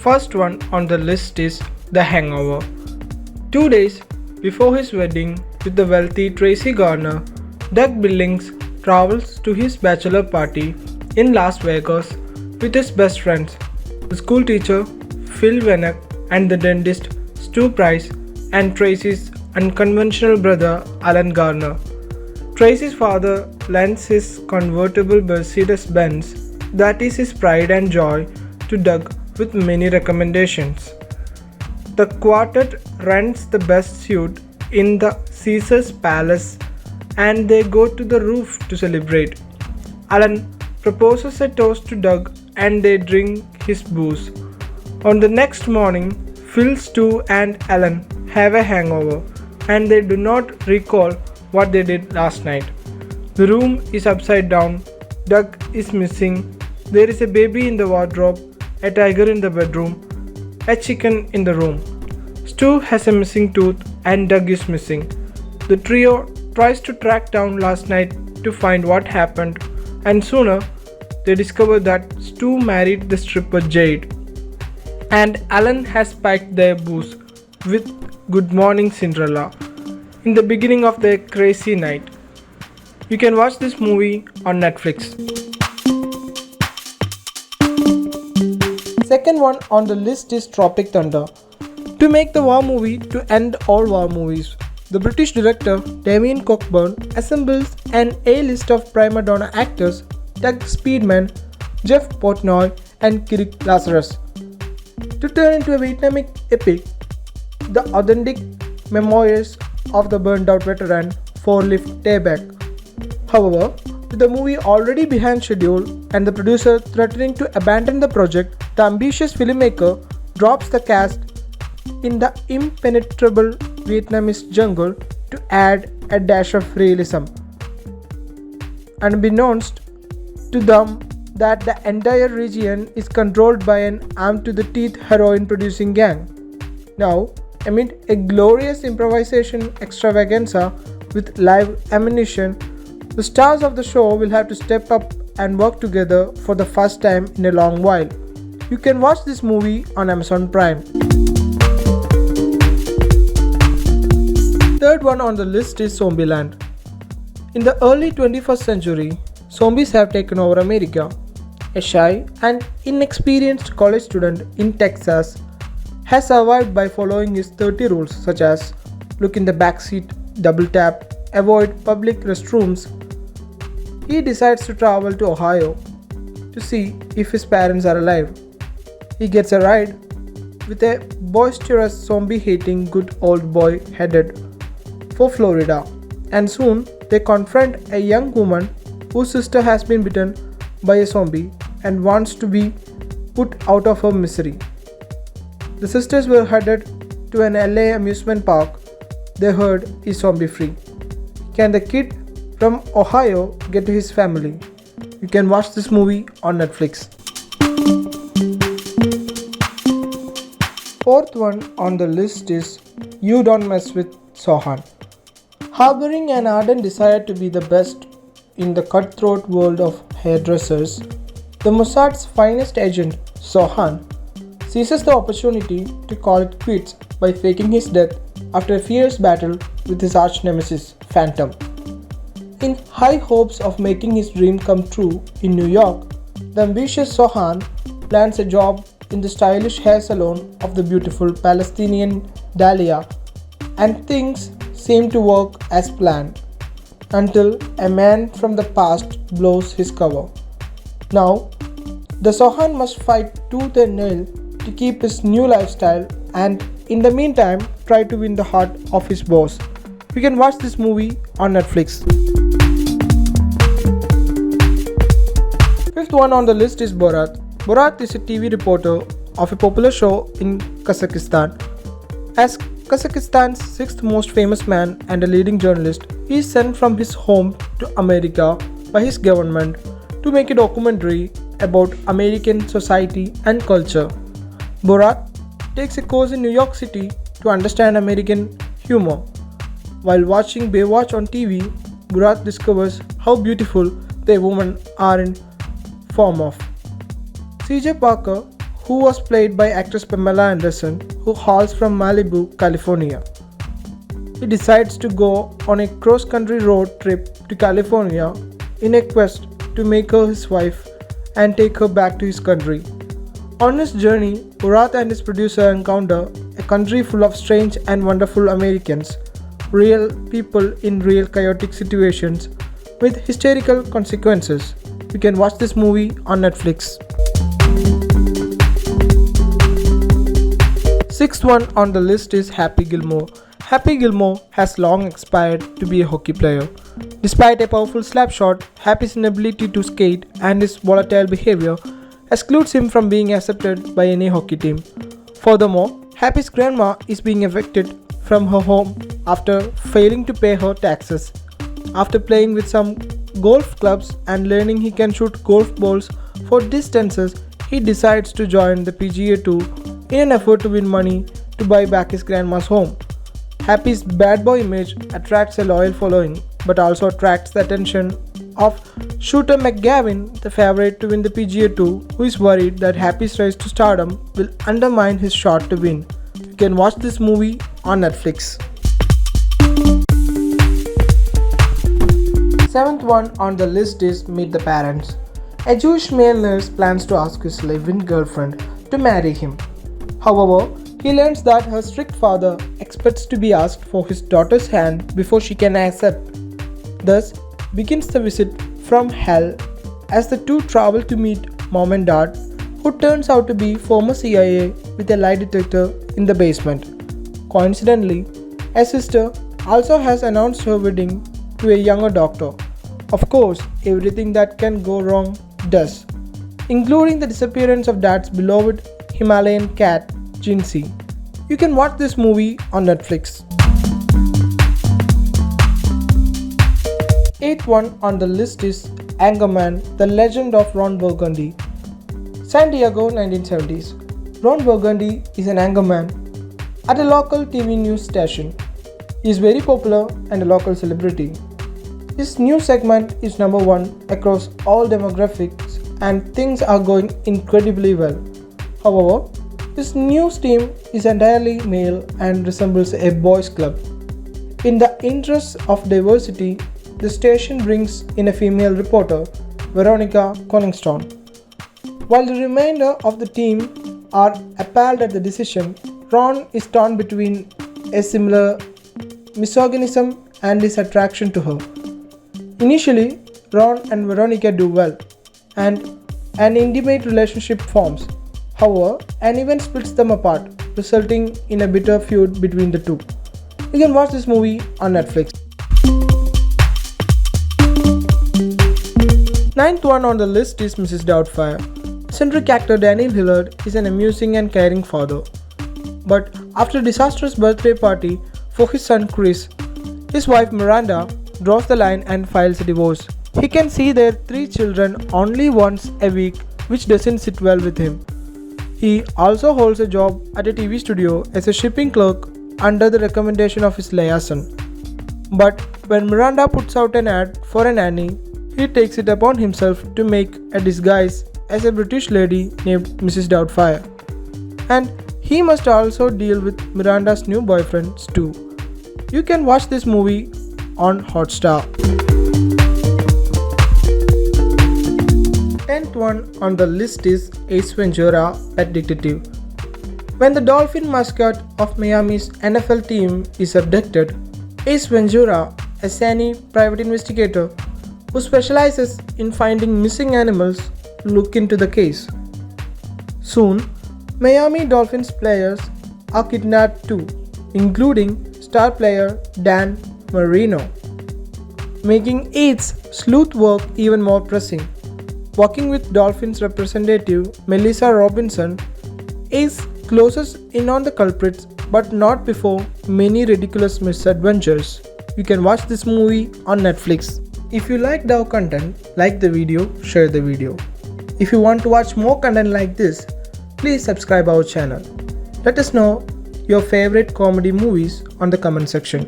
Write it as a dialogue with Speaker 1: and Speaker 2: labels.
Speaker 1: first one on the list is The Hangover. 2 days before his wedding with the wealthy Tracy Garner, Doug Billings travels to his bachelor party in Las Vegas with his best friends, the school teacher Phil Vennock and the dentist Stu Price and Tracy's unconventional brother Alan Garner. Tracy's father lends his convertible Mercedes-Benz that is his pride and joy to Doug with many recommendations. The quartet rents the best suite in the Caesar's Palace and they go to the roof to celebrate. Alan proposes a toast to Doug and they drink his booze. On the next morning, Phil, Stu and Alan have a hangover and they do not recall what they did last night. The room is upside down, Doug is missing, there is a baby in the wardrobe, a tiger in the bedroom, a chicken in the room. Stu has a missing tooth and Doug is missing. The trio tries to track down last night to find what happened and sooner they discover that Stu married the stripper Jade and Alan has spiked their booze with Good Morning Cinderella in the beginning of their crazy night. You can watch this movie on Netflix. Second one on the list is Tropic Thunder. To make the war movie to end all war movies, the British director Damien Cockburn assembles an A-list of prima donna actors Doug Speedman, Jeff Portnoy and Kirk Lazarus to turn into a Vietnamic epic, the authentic memoirs of the burned-out veteran four-lift Tayback. However, with the movie already behind schedule and the producer threatening to abandon the project, the ambitious filmmaker drops the cast in the impenetrable Vietnamese jungle to add a dash of realism. Unbeknownst to them that the entire region is controlled by an armed-to-the-teeth heroin-producing gang. Now, amid a glorious improvisation extravaganza with live ammunition, the stars of the show will have to step up and work together for the first time in a long while. You can watch this movie on Amazon Prime. Third one on the list is Zombieland. In the early 21st century, zombies have taken over America. A shy and inexperienced college student in Texas has survived by following his 30 rules such as look in the backseat, double tap, avoid public restrooms. He decides to travel to Ohio to see if his parents are alive. He gets a ride with a boisterous zombie-hating good old boy headed for Florida, and soon they confront a young woman whose sister has been bitten by a zombie and wants to be put out of her misery. The sisters were headed to an LA amusement park they heard is zombie-free. Can the kid from Ohio get to his family? You can watch this movie on Netflix. Fourth one on the list is You Don't Mess with Sohan. Harboring an ardent desire to be the best in the cutthroat world of hairdressers, the Mossad's finest agent, Sohan, seizes the opportunity to call it quits by faking his death after a fierce battle with his arch-nemesis, Phantom. In high hopes of making his dream come true in New York, the ambitious Sohan lands a job in the stylish hair salon of the beautiful Palestinian Dahlia, and things seem to work as planned until a man from the past blows his cover. Now, the Sohan must fight tooth and nail to keep his new lifestyle and in the meantime try to win the heart of his boss. You can watch this movie on Netflix. Fifth one on the list is Borat. Borat is a TV reporter of a popular show in Kazakhstan. As Kazakhstan's sixth most famous man and a leading journalist, he is sent from his home to America by his government to make a documentary about American society and culture. Borat takes a course in New York City to understand American humor. While watching Baywatch on TV, Borat discovers how beautiful the women are in form of. CJ Parker, who was played by actress Pamela Anderson, who hails from Malibu, California. He decides to go on a cross-country road trip to California in a quest to make her his wife and take her back to his country. On his journey, Borat and his producer encounter a country full of strange and wonderful Americans, real people in real chaotic situations with hysterical consequences. You can watch this movie on Netflix. Sixth one on the list is Happy Gilmore. Happy Gilmore has long aspired to be a hockey player. Despite a powerful slap shot, Happy's inability to skate and his volatile behavior excludes him from being accepted by any hockey team. Furthermore, Happy's grandma is being evicted from her home after failing to pay her taxes. After playing with some golf clubs and learning he can shoot golf balls for distances, he decides to join the PGA Tour in an effort to win money to buy back his grandma's home. Happy's bad boy image attracts a loyal following, but also attracts the attention of Shooter McGavin, the favorite to win the PGA Tour, who is worried that Happy's rise to stardom will undermine his shot to win. You can watch this movie on Netflix. Seventh one on the list is Meet the Parents. A Jewish male nurse plans to ask his live-in girlfriend to marry him. However, he learns that her strict father expects to be asked for his daughter's hand before she can accept. Thus begins the visit from hell as the two travel to meet mom and dad, who turns out to be former CIA with a lie detector in the basement. Coincidentally, a sister also has announced her wedding to a younger doctor. Of course, everything that can go wrong does, including the disappearance of dad's beloved Himalayan cat, Jinsey. You can watch this movie on Netflix. Eighth one on the list is Hangover, The Legend of Ron Burgundy. San Diego, 1970s. Ron Burgundy is an anchorman at a local TV news station. He is very popular and a local celebrity. His news segment is number one across all demographics and things are going incredibly well. However, his news team is entirely male and resembles a boys' club. In the interest of diversity, the station brings in a female reporter, Veronica Conningston. While the remainder of the team are appalled at the decision, Ron is torn between a similar misogynism and his attraction to her. Initially, Ron and Veronica do well, and an intimate relationship forms. However, an event splits them apart, resulting in a bitter feud between the two. You can watch this movie on Netflix. Ninth one on the list is Mrs. Doubtfire. Centric actor Daniel Hillard is an amusing and caring father. But after a disastrous birthday party for his son Chris, his wife Miranda draws the line and files a divorce. He can see their 3 children only once a week, which doesn't sit well with him. He also holds a job at a TV studio as a shipping clerk under the recommendation of his liaison. But when Miranda puts out an ad for a nanny, he takes it upon himself to make a disguise as a British lady named Mrs. Doubtfire. And he must also deal with Miranda's new boyfriend Stu. You can watch this movie on Hotstar. 10th one on the list is Ace Ventura, Pet Detective. When the dolphin mascot of Miami's NFL team is abducted, Ace Ventura, a zany private investigator who specializes in finding missing animals, look into the case. Soon, Miami Dolphins players are kidnapped too, including star player Dan Marino, making Ace's sleuth work even more pressing. Working with Dolphins representative Melissa Robinson, Ace closes in on the culprits, but not before many ridiculous misadventures. You can watch this movie on Netflix. If you liked our content, like the video, share the video. If you want to watch more content like this, please subscribe our channel. Let us know your favorite comedy movies on the comment section.